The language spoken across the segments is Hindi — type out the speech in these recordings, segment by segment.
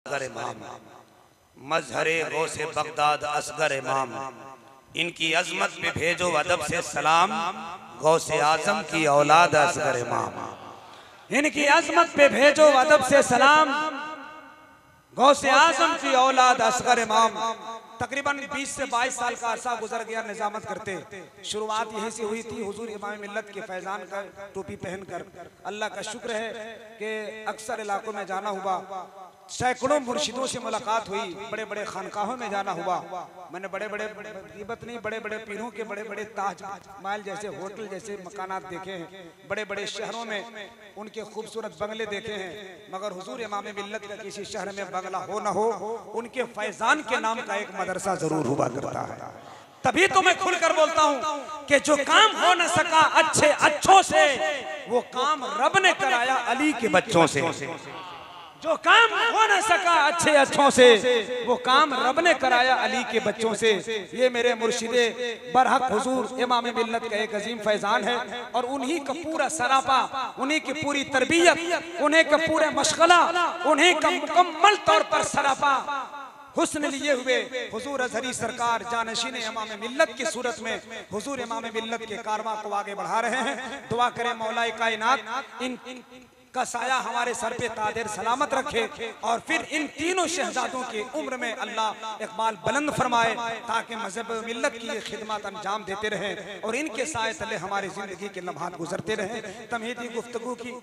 असगर इमाम, मजहरे गौसे बगदाद असगर इमाम, इनकी अजमत पे भेजो अदब से सलाम, गौसे आजम की औलाद असगर इमाम। इनकी अजमत पे भेजो अदब से सलाम, गौसे आजम की औलाद असगर इमाम। तकरीबन 20 से 22 साल का अरसा गुजर गया निजामत करते। शुरुआत यहीं से हुई थी हुजूर इमाम मिल्लत के फैजान का टोपी पहनकर। अल्लाह का शुक्र है कि अक्सर इलाकों में जाना हुआ, सैकड़ों मुर्शिदों से मुलाकात हुई, बड़े बड़े खानकाहों में जाना हुआ। मैंने बड़े बड़े गिबत नहीं, बड़े बड़े पीरों के बड़े बड़े ताज महल जैसे होटल जैसे मकानात देखे हैं, बड़े बड़े शहरों में उनके खूबसूरत बंगले देखे हैं, मगर हुजूर इमाम मिल्लत का किसी शहर में बंगला हो न हो, उनके फैजान के नाम का एक मदरसा जरूर हुआ करता है। तभी तो मैं खुलकर बोलता हूं कि जो काम हो न सका अच्छे अच्छों से, वो काम रब ने कराया अली के बच्चों से। जो काम हो न सका अच्छे अच्छों से, वो काम रब ने कराया अली के बच्चों से। ये मेरे मुर्शिदे बरहक हुजूर इमाम मिल्लत का एक अजीम फैजान है, और उन्हीं का पूरा सरापा, उन्हीं की पूरी तरबियत, उन्हीं का पूरे मशगला, उन्हीं का मुकम्मल तौर पर सरापा हुस्न लिए हुए हुजूर अजहरी सरकार जानशीन इमाम मिल्लत की सूरत में हुजूर इमाम मिल्लत के कारवां को आगे बढ़ा रहे हैं। दुआ करें मौलाए कायनात इन का साया हमारे सर पे तादेर सलामत रखे, और फिर इन तीनों शहजादों की उम्र में अल्लाह इकबाल बुलंद फरमाए, ताकि मजहब मिल्लत की ये खिदमत अंजाम देते रहें और इनके साए तले हमारी जिंदगी के लम्हात गुजरते रहें। तमहीदी गुफ्तगू की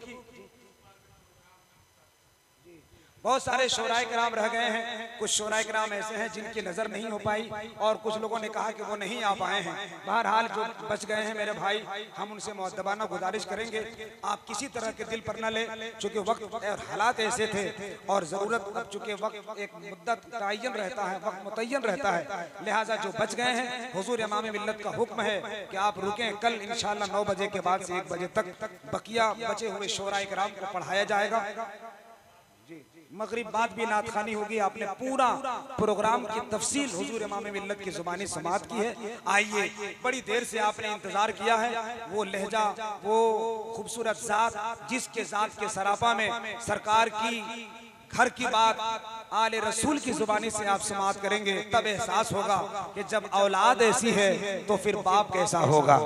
बहुत सारे शोराए कराम रह गए हैं, कुछ शोराए कराम ऐसे हैं जिनकी नजर नहीं हो पाई, और कुछ लोगों ने कहा कि वो नहीं आ पाए हैं। बहरहाल जो बच गए हैं मेरे भाई, हम उनसे मुअद्दबाना गुजारिश करेंगे, आप किसी तरह के दिल पर न ले, चूंकि वक्त और हालात ऐसे थे और जरूरत, अब चूंकि वक्त एक मुद्दत तयन रहता है, वक्त मुतय्यन रहता है, लिहाजा जो बच गए हैं हुजूर इमाम मिल्लत का हुक्म है कि आप रुकें, कल इंशाअल्लाह 9 बजे के बाद से 1 बजे तक बकिया बचे हुए शोराए कराम को पढ़ाया जाएगा। मगरिब बाद भी नात खानी होगी। आपने पूरा प्रोग्राम की तफसील हुजूर इमाम मिल्लत की जुबानी समात की है। आइए, बड़ी देर से आपने इंतजार किया है, वो लहजा, वो खूबसूरत जात, जिसके जात के सरापा में सरकार की घर की बात आले रसूल की जुबानी से आप समात करेंगे, तब एहसास होगा कि जब औलाद ऐसी है तो फिर बाप कैसा होगा,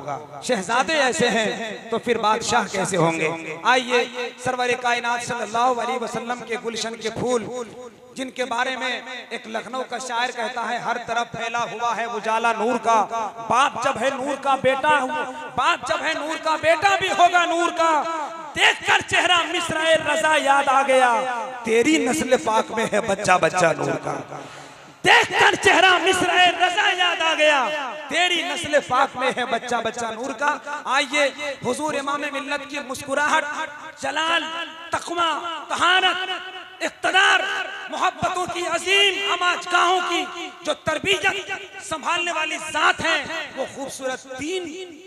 शहजादे ऐसे हैं तो फिर बादशाह कैसे होंगे। आइए, सरवर कायनात सल्लल्लाहु अलैहि वसल्लम के गुलशन के फूल, जिनके बारे में एक लखनऊ का शायर कहता है, हर तरफ फैला हुआ है उजाला नूर का, बाप जब है नूर का बेटा, बाप जब है नूर का बेटा भी होगा नूर का, देखकर चेहरा मिस्र-ए रजा याद आ गया, तेरी नस्ल पाक में है बच्चा बच्चा नूर का। देखकर चेहरा मिस्र-ए रजा याद आ गया, तेरी नस्ल पाक में है बच्चा बच्चा नूर का। आइए, हुजूर इमाम मिल्लत की मुस्कुराहट, जलाल, तक़वा, तहारत, इक़्तिदार, मोहब्बतों की अजीम अमाजगाहों की जो तरबियत संभालने वाली जात है, वो खूबसूरत 3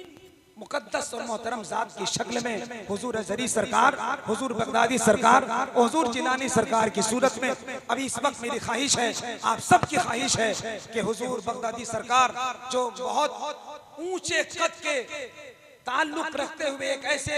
मुकद्दस और मोहतरम जात की शक्ल में हुजूर अजहरी सरकार, हुजूर बगदादी सरकार, हुजूर जिलानी सरकार की सूरत में अभी इस वक्त मेरी ख्वाहिश है, आप सबकी ख्वाहिश है कि हुजूर बगदादी सरकार जो बहुत ऊंचे कद के ताल्लुक रखते हुए एक ऐसे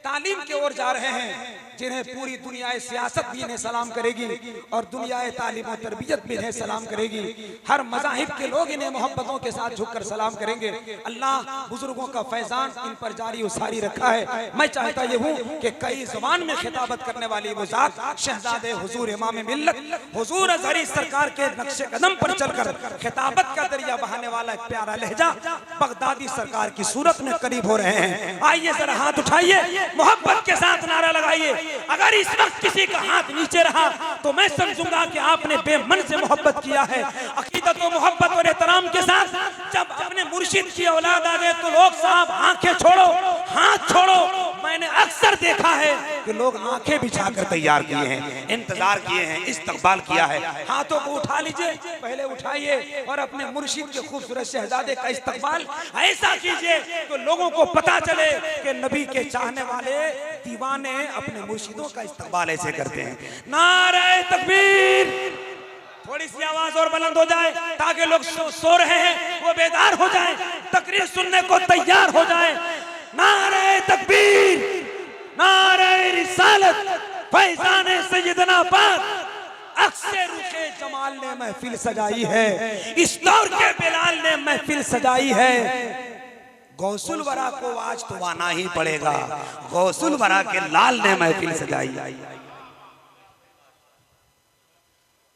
तालीम की ओर जा रहे हैं जिन्हें पूरी दुनिया सियासत भी इन्हें सलाम करेगी और दुनिया तालीम और तरबियत भी इन्हें सलाम करेगी। हर मज़ाहिब के लोग इन्हें मोहब्बतों के साथ झुककर सलाम करेंगे। अल्लाह बुजुर्गों का फैजान इन पर जारी उसारी रखा है। मैं चाहता ये हूँ कि कई ज़ुबान में खिताबत करने वाली वो ज़ात शहजादे हुजूर इमाम मिल्लत हुजूर अजहरी सरकार के नक्शे कदम पर चलकर खिताबत का दरिया बहाने वाला एक प्यारा लहजा बगदादी सरकार की सूरत में करीब हो रहे हैं। आइए जरा हाथ उठाइए, मोहब्बत के साथ नारा लगाइए। अगर इस वक्त किसी का हाथ नीचे रहा तो मैं समझूंगा कि आपने बेमन से मोहब्बत किया है। अकीदत और मोहब्बत और एहतराम के साथ जब अपने मुर्शिद की औलाद आ गए तो लोग साहब आंखें छोड़ो, हाथ छोड़ो। मैंने अक्सर देखा है कि लोग आंखें बिछाकर तैयार किए हैं, इंतजार किए हैं, इस्तकबाल किया है। हाथों को उठा लीजिए, पहले उठाइए और अपने मुर्शिद के खूबसूरत शहजादे का इस्तकबाल ऐसा कीजिए तो लोगों को पता चले कि नबी के चाहने वाले दीवाने अपने मुर्शिदों का इस्तकबाल ऐसे करते हैं। नारे तकबीर, थोड़ी सी आवाज और बुलंद हो जाए ताकि लोग सो रहे हैं वो बेदार हो जाएं, तकरीर सुनने को तैयार हो जाएं। नारे तकबीर, नारे रिसालत, फैजान सैयदना पाक अक्सर रुखे जमाल ने महफिल सजाई है, इस दौर के बिलाल ने महफिल सजाई है। गौसुल वरा को आज तो आना ही पड़ेगा, गौसुल वरा के लाल ने महफिल सजाई।